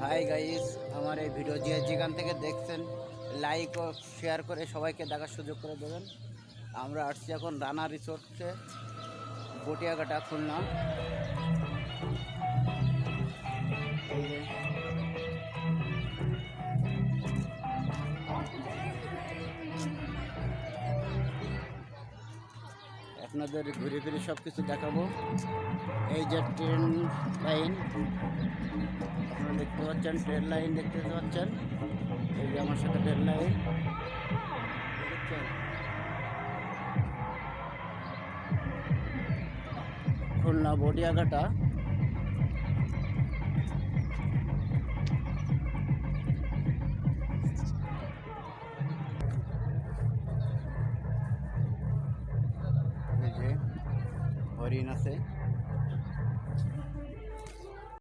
Hi guys, আমার এই video যেখান থেকে দেখছেন লাইক ও শেয়ার করে সবাইকে দেখার সুযোগ করে দেবেন। আমরা আসছি এখন রানা রিসোর্টে, বটিয়াঘাটা, খুলনা। এই যে আপনাদের ঘুরে ফিরে সব কিছু দেখাবো। এই যে ট্রেন লাইন আপনারা দেখতে পাচ্ছেন, ট্রেন লাইন দেখতে পাচ্ছেন। এই যে আমার সাথে ট্রেন লাইন দেখছেন, খুলনা বটিয়াঘাটা। এই যে হরিণ আছে।